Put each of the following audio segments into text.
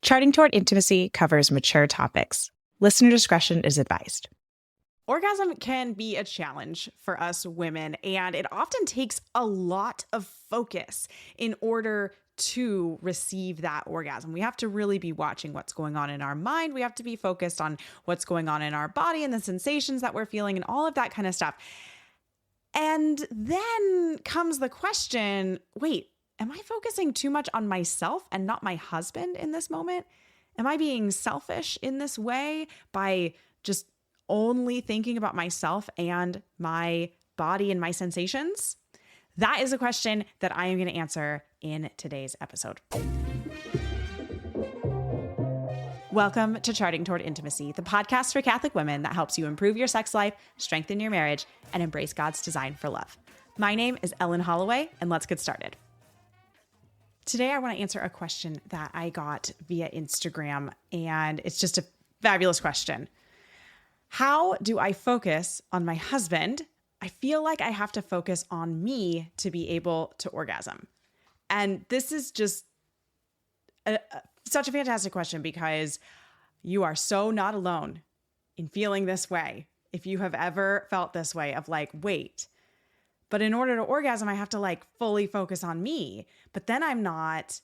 Charting Toward Intimacy covers mature topics. Listener discretion is advised. Orgasm can be a challenge for us women, and it often takes a lot of focus in order to receive that orgasm. We have to really be watching what's going on in our mind. We have to be focused on what's going on in our body and the sensations that we're feeling and all of that kind of stuff. And then comes the question, wait, am I focusing too much on myself and not my husband in this moment? Am I being selfish in this way by just only thinking about myself and my body and my sensations? That is a question that I am going to answer in today's episode. Welcome to Charting Toward Intimacy, the podcast for Catholic women that helps you improve your sex life, strengthen your marriage, and embrace God's design for love. My name is Ellen Holloway, and let's get started. Today, I want to answer a question that I got via Instagram, and it's just a fabulous question. How do I focus on my husband? I feel like I have to focus on me to be able to orgasm. And this is just such a fantastic question because you are so not alone in feeling this way. If you have ever felt this way of like, wait, but in order to orgasm, I have to fully focus on me, but then I'm not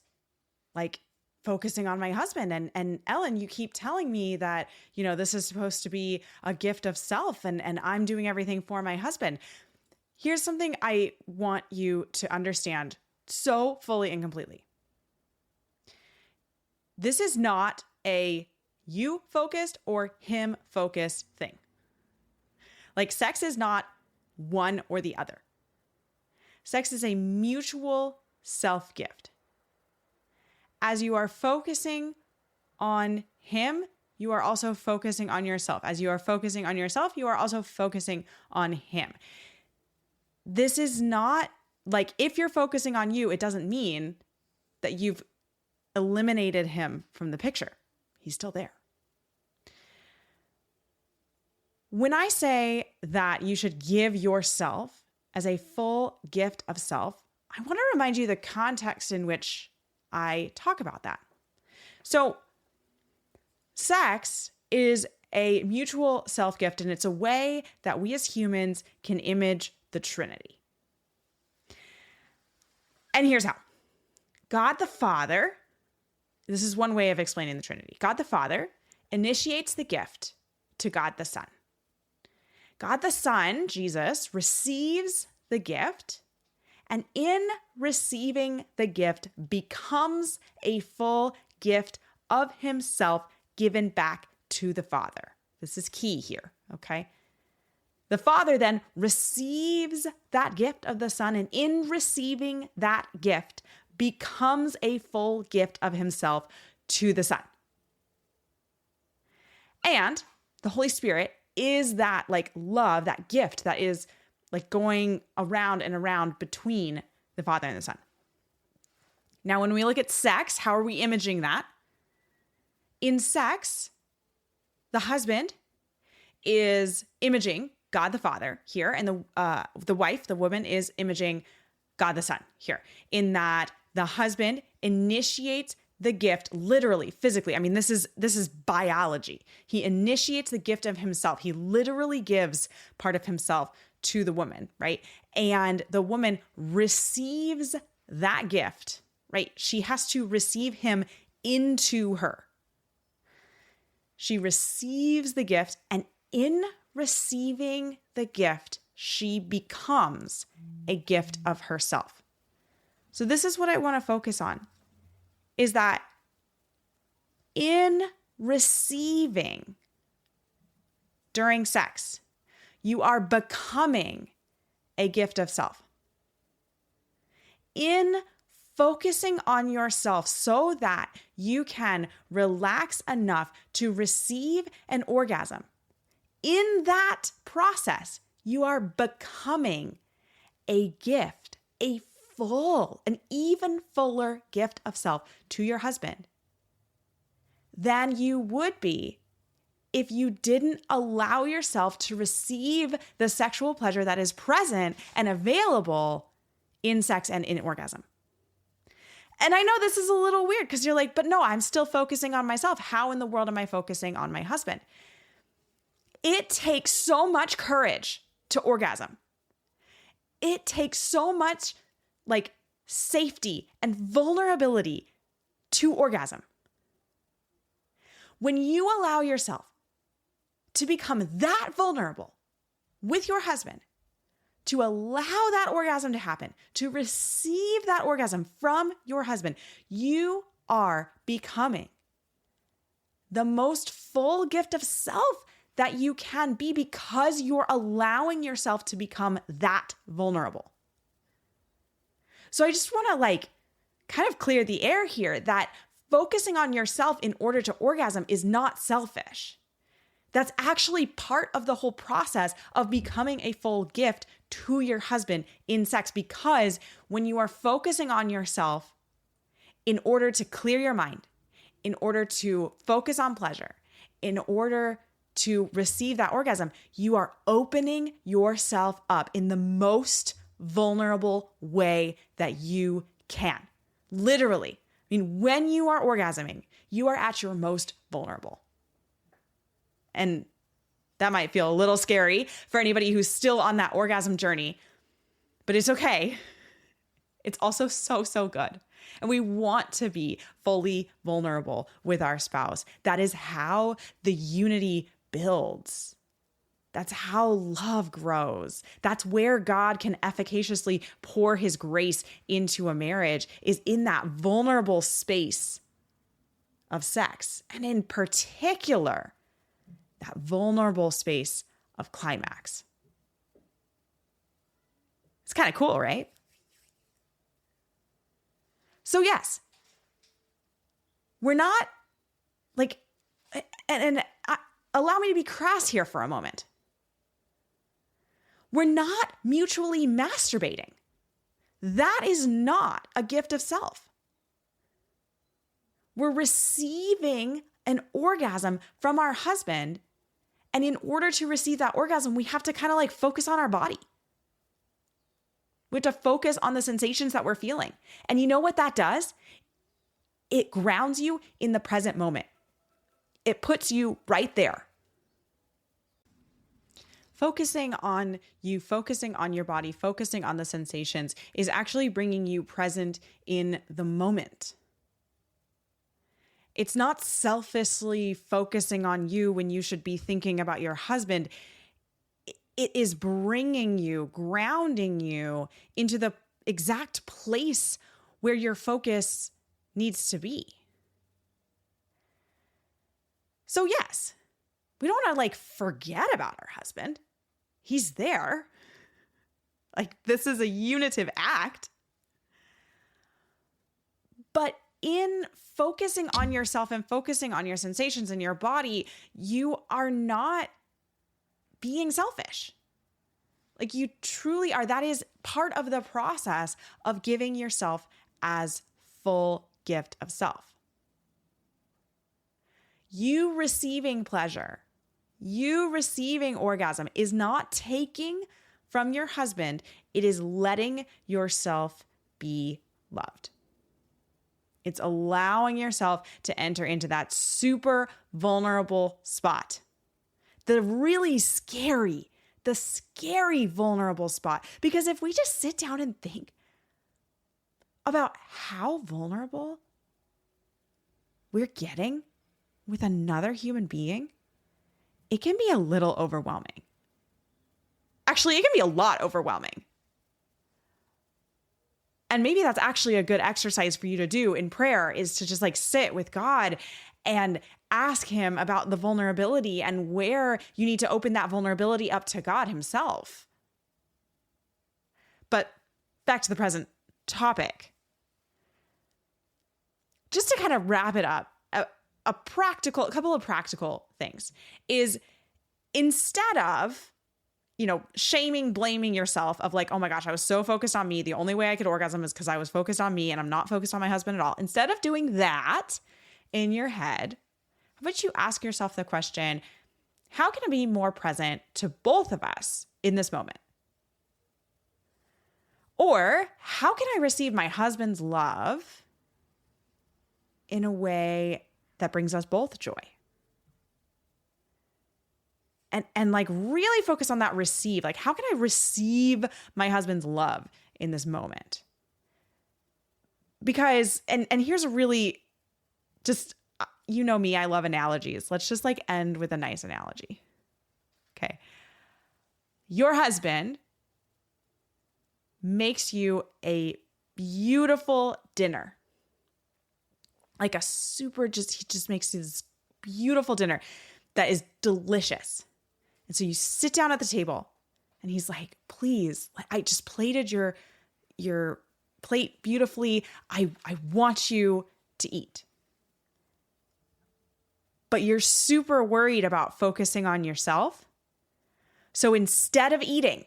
focusing on my husband. And Ellen, you keep telling me that, this is supposed to be a gift of self and I'm doing everything for my husband. Here's something I want you to understand so fully and completely. This is not a you focused or him focused thing. Sex is not one or the other. Sex is a mutual self-gift. As you are focusing on him, you are also focusing on yourself. As you are focusing on yourself, you are also focusing on him. This is not if you're focusing on you, it doesn't mean that you've eliminated him from the picture. He's still there. When I say that you should give yourself as a full gift of self, I want to remind you the context in which I talk about that. So, sex is a mutual self-gift, and it's a way that we as humans can image the Trinity. And here's how. God the Father, this is one way of explaining the Trinity. God the Father initiates the gift to God the Son. God the Son, Jesus, receives the gift, and in receiving the gift becomes a full gift of himself given back to the Father. This is key here, okay? The Father then receives that gift of the Son, and in receiving that gift becomes a full gift of himself to the Son. And the Holy Spirit is that love, that gift that is going around and around between the Father and the Son. Now, when we look at sex, how are we imaging that? In sex, the husband is imaging God the Father here, and the wife, the woman, is imaging God the Son here, in that the husband initiates the gift literally, physically. I mean, this is biology. He initiates the gift of himself. He literally gives part of himself to the woman, right? And the woman receives that gift, right? She has to receive him into her. She receives the gift, and in receiving the gift, she becomes a gift of herself. So this is what I want to focus on, is that in receiving during sex, you are becoming a gift of self. In focusing on yourself so that you can relax enough to receive an orgasm, in that process, you are becoming a gift, an even fuller gift of self to your husband than you would be if you didn't allow yourself to receive the sexual pleasure that is present and available in sex and in orgasm. And I know this is a little weird because you're like, but no, I'm still focusing on myself. How in the world am I focusing on my husband? It takes so much courage to orgasm. It takes so much like safety and vulnerability to orgasm. When you allow yourself to become that vulnerable with your husband, to allow that orgasm to happen, to receive that orgasm from your husband, you are becoming the most full gift of self that you can be because you're allowing yourself to become that vulnerable. So I just want to like kind of clear the air here that focusing on yourself in order to orgasm is not selfish. That's actually part of the whole process of becoming a full gift to your husband in sex, because when you are focusing on yourself in order to clear your mind, in order to focus on pleasure, in order to receive that orgasm, you are opening yourself up in the most vulnerable way that you can. Literally. I mean, when you are orgasming, you are at your most vulnerable. And that might feel a little scary for anybody who's still on that orgasm journey, but it's okay. It's also so, so good. And we want to be fully vulnerable with our spouse. That is how the unity builds. That's how love grows. That's where God can efficaciously pour his grace into a marriage, is in that vulnerable space of sex. And in particular, that vulnerable space of climax. It's kind of cool, right? So yes, we're not like, allow me to be crass here for a moment. We're not mutually masturbating. That is not a gift of self. We're receiving an orgasm from our husband. And in order to receive that orgasm, we have to kind of like focus on our body. We have to focus on the sensations that we're feeling. And you know what that does? It grounds you in the present moment. It puts you right there. Focusing on you, focusing on your body, focusing on the sensations is actually bringing you present in the moment. It's not selfishly focusing on you when you should be thinking about your husband. It is bringing you, grounding you into the exact place where your focus needs to be. So yes, we don't want to like forget about our husband. He's there. Like, this is a unitive act. But in focusing on yourself and focusing on your sensations in your body, you are not being selfish. Like, you truly are. That is part of the process of giving yourself as full gift of self. You receiving pleasure, you receiving orgasm is not taking from your husband. It is letting yourself be loved. It's allowing yourself to enter into that super vulnerable spot. The scary vulnerable spot. Because if we just sit down and think about how vulnerable we're getting with another human being, it can be a little overwhelming. Actually, it can be a lot overwhelming. And maybe that's actually a good exercise for you to do in prayer, is to just like sit with God and ask him about the vulnerability and where you need to open that vulnerability up to God himself. But back to the present topic. Just to kind of wrap it up, a couple of practical things is, instead of, shaming, blaming yourself of like, oh my gosh, I was so focused on me. The only way I could orgasm is because I was focused on me and I'm not focused on my husband at all. Instead of doing that in your head, how about you ask yourself the question, how can I be more present to both of us in this moment? Or how can I receive my husband's love in a way that brings us both joy. And like really focus on that receive. Like, how can I receive my husband's love in this moment? Because, and here's a really just, you know me, I love analogies. Let's just like end with a nice analogy. Okay. Your husband makes you a beautiful dinner. Like a super, he just makes this beautiful dinner that is delicious. And so you sit down at the table and he's like, please, I just plated your plate beautifully. I want you to eat. But you're super worried about focusing on yourself. So instead of eating,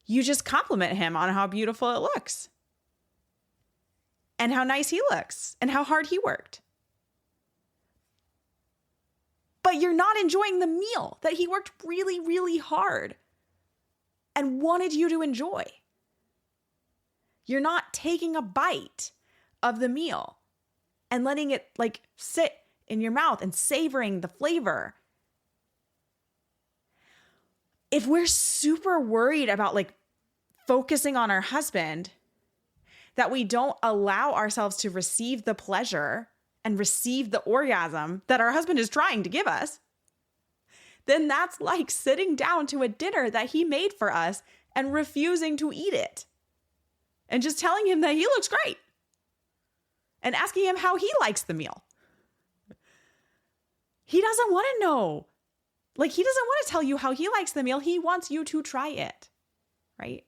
you just compliment him on how beautiful it looks and how nice he looks and how hard he worked. But you're not enjoying the meal that he worked really, really hard and wanted you to enjoy. You're not taking a bite of the meal and letting it like sit in your mouth and savoring the flavor. If we're super worried about like focusing on our husband, that we don't allow ourselves to receive the pleasure and receive the orgasm that our husband is trying to give us, then that's like sitting down to a dinner that he made for us and refusing to eat it. And just telling him that he looks great. And asking him how he likes the meal. He doesn't want to know. Like, he doesn't want to tell you how he likes the meal. He wants you to try it. Right?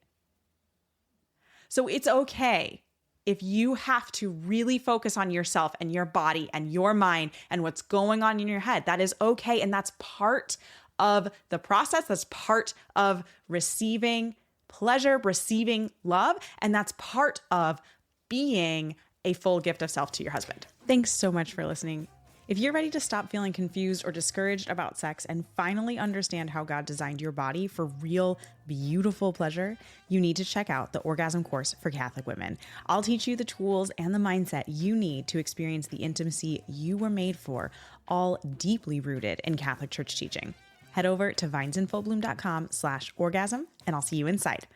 So it's okay if you have to really focus on yourself and your body and your mind and what's going on in your head. That is okay. And that's part of the process. That's part of receiving pleasure, receiving love. And that's part of being a full gift of self to your husband. Thanks so much for listening. If you're ready to stop feeling confused or discouraged about sex and finally understand how God designed your body for real, beautiful pleasure, you need to check out the Orgasm course for Catholic women. I'll teach you the tools and the mindset you need to experience the intimacy you were made for, all deeply rooted in Catholic Church teaching. Head over to vinesinfullbloom.com/orgasm and I'll see you inside.